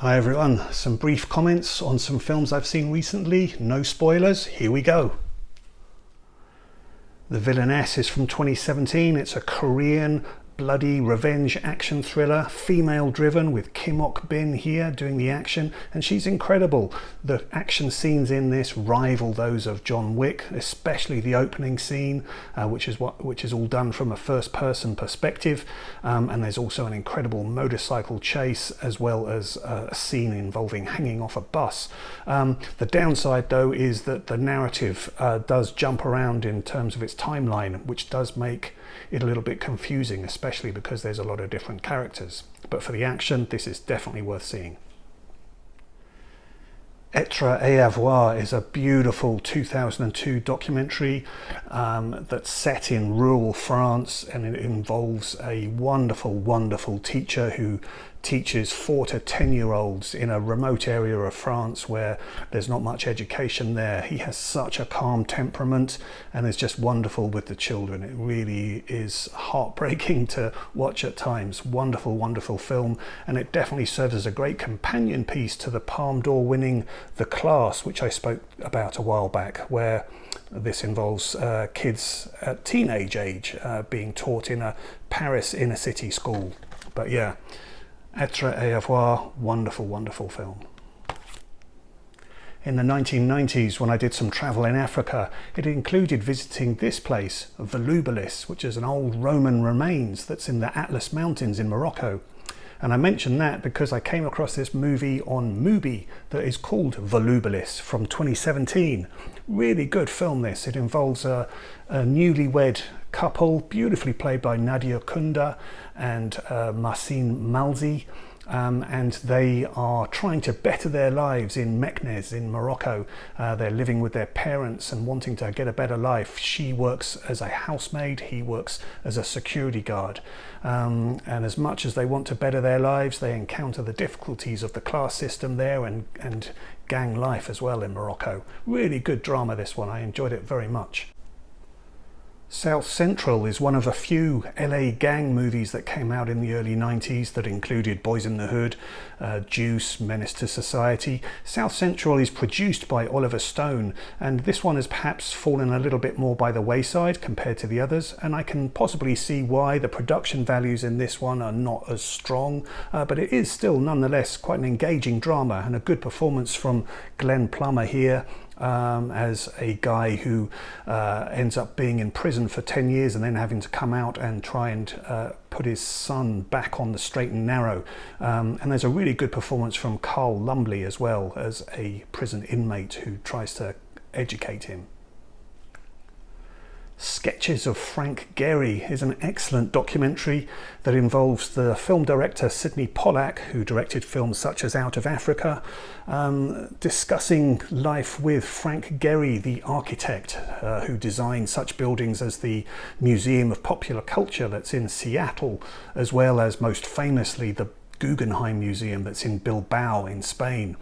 Hi everyone, some brief comments on some films I've seen recently, no spoilers, here we go. The Villainess is from 2017, it's a Korean bloody revenge action thriller, female driven, with Kim Ok-bin here doing the action, and she's incredible. The action scenes in this rival those of John Wick, especially the opening scene, which is all done from a first person perspective, and there's also an incredible motorcycle chase as well as a scene involving hanging off a bus. The downside though is that the narrative does jump around in terms of its timeline, which does make it a little bit confusing, especially because there's a lot of different characters. But for the action, this is definitely worth seeing. Etre et Avoir is a beautiful 2002 documentary that's set in rural France, and it involves a wonderful teacher who teaches 4 to 10-year-olds in a remote area of France where there's not much education there. He has such a calm temperament and is just wonderful with the children. It really is heartbreaking to watch at times. Wonderful film, and it definitely serves as a great companion piece to the Palme d'Or winning The Class, which I spoke about a while back, where this involves kids at teenage age being taught in a Paris inner city school. But yeah, Etre et Avoir, wonderful film. In the 1990s, when I did some travel in Africa, it included visiting this place, Volubilis, which is an old Roman remains that's in the Atlas Mountains in Morocco. And I mention that because I came across this movie on Mubi that is called Volubilis from 2017. Really good film this. It involves a newlywed couple, beautifully played by Nadia Kunda and Marcin Malzi. And they are trying to better their lives in Meknes in Morocco. They're living with their parents and wanting to get a better life. She works as a housemaid, he works as a security guard. And as much as they want to better their lives, they encounter the difficulties of the class system there and gang life as well in Morocco. Really good drama, this one. I enjoyed it very much. South Central is one of a few LA gang movies that came out in the early 90s that included Boys in the Hood, Juice, Menace to Society. South Central is produced by Oliver Stone, and this one has perhaps fallen a little bit more by the wayside compared to the others, and I can possibly see why. The production values in this one are not as strong, but it is still nonetheless quite an engaging drama, and a good performance from Glenn Plummer here. As a guy who ends up being in prison for 10 years and then having to come out and try and put his son back on the straight and narrow. And there's a really good performance from Carl Lumbly as well, as a prison inmate who tries to educate him. Sketches of Frank Gehry is an excellent documentary that involves the film director Sidney Pollack, who directed films such as Out of Africa, discussing life with Frank Gehry, the architect who designed such buildings as the Museum of Popular Culture that's in Seattle, as well as most famously the Guggenheim Museum that's in Bilbao in Spain.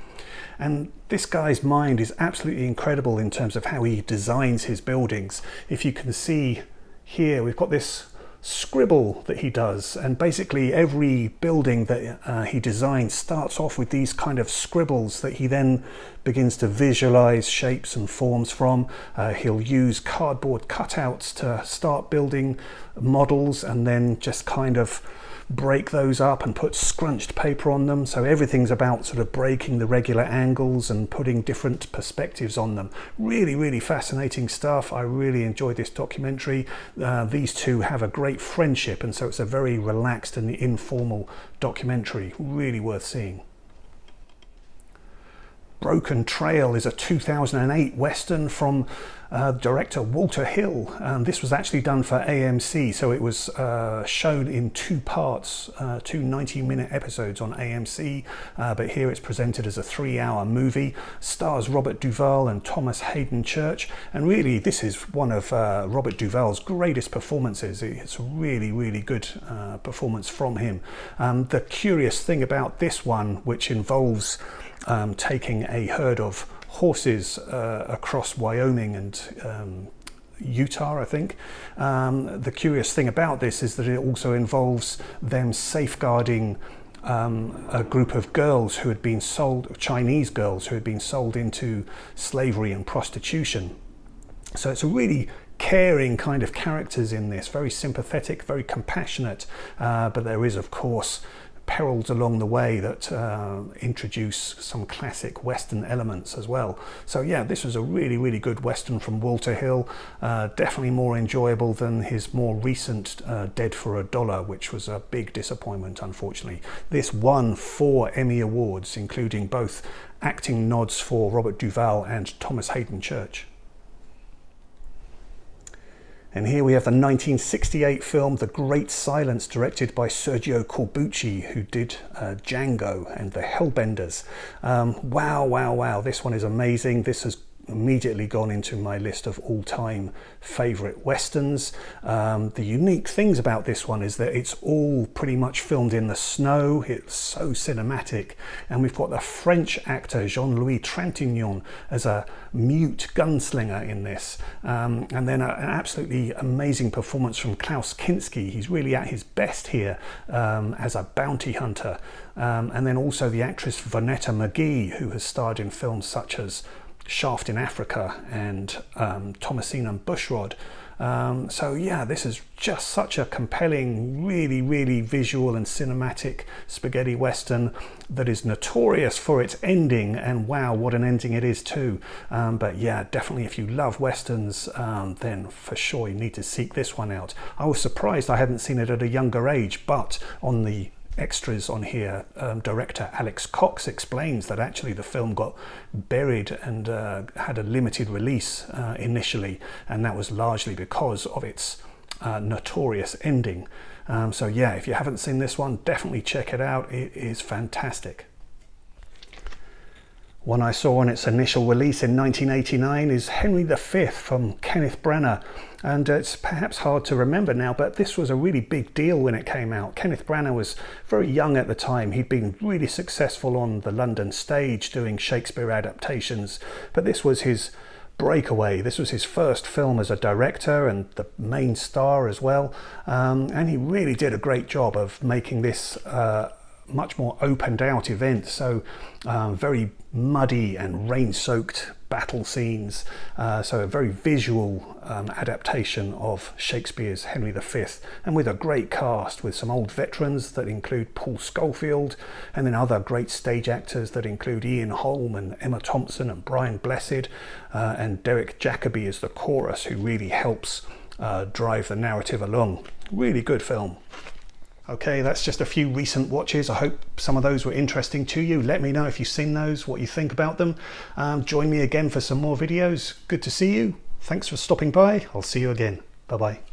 And this guy's mind is absolutely incredible in terms of how he designs his buildings. If you can see here, we've got this scribble that he does, and basically every building that he designs starts off with these kind of scribbles that he then begins to visualize shapes and forms from. He'll use cardboard cutouts to start building models and then just kind of break those up and put scrunched paper on them. So everything's about sort of breaking the regular angles and putting different perspectives on them. Really fascinating stuff. I really enjoyed this documentary. These two have a great friendship, and so it's a very relaxed and informal documentary. Really worth seeing. Broken Trail is a 2008 Western from director Walter Hill. This was actually done for AMC, so it was shown in 2 parts, 2 90-minute episodes on AMC, but here it's presented as a 3-hour movie. Stars Robert Duvall and Thomas Hayden Church, and really this is one of Robert Duvall's greatest performances. It's a really good performance from him. The curious thing about this one, which involves taking a herd of horses across Wyoming and Utah, I think. The curious thing about this is that it also involves them safeguarding a group of girls who had been sold, Chinese girls who had been sold into slavery and prostitution. So it's a really caring kind of characters in this, very sympathetic, very compassionate, but there is of course perils along the way that introduce some classic Western elements as well. So yeah, this was a really good Western from Walter Hill, definitely more enjoyable than his more recent Dead for a Dollar, which was a big disappointment, unfortunately. This won 4 Emmy Awards, including both acting nods for Robert Duvall and Thomas Hayden Church. And here we have the 1968 film The Great Silence, directed by Sergio Corbucci, who did Django and The Hellbenders. Wow, this one is amazing. This has immediately gone into my list of all-time favourite westerns. The unique things about this one is that it's all pretty much filmed in the snow. It's so cinematic, and we've got the French actor Jean-Louis Trintignant as a mute gunslinger in this, and then an absolutely amazing performance from Klaus Kinski. He's really at his best here as a bounty hunter, and then also the actress Vonetta McGee, who has starred in films such as Shaft in Africa and Thomasina and Bushrod. So yeah, this is just such a compelling, really visual and cinematic spaghetti western that is notorious for its ending, and wow, what an ending it is too. But yeah, definitely if you love westerns, then for sure you need to seek this one out. I was surprised I hadn't seen it at a younger age, but on the extras on here, director Alex Cox explains that actually the film got buried and had a limited release initially, and that was largely because of its notorious ending. So yeah, if you haven't seen this one, definitely check it out. It is fantastic. One I saw on its initial release in 1989 is Henry V from Kenneth Branagh, and it's perhaps hard to remember now, but this was a really big deal when it came out. Kenneth Branagh was very young at the time. He'd been really successful on the London stage doing Shakespeare adaptations, but this was his breakaway. This was his first film as a director and the main star as well, and he really did a great job of making this much more opened out event. So very muddy and rain-soaked battle scenes, so a very visual adaptation of Shakespeare's Henry V, and with a great cast with some old veterans that include Paul Scofield, and then other great stage actors that include Ian Holm and Emma Thompson and Brian Blessed, and Derek Jacobi as the chorus, who really helps drive the narrative along. Really good film. Okay, that's just a few recent watches. I hope some of those were interesting to you. Let me know if you've seen those, what you think about them. Join me again for some more videos. Good to see you. Thanks for stopping by. I'll see you again. Bye-bye.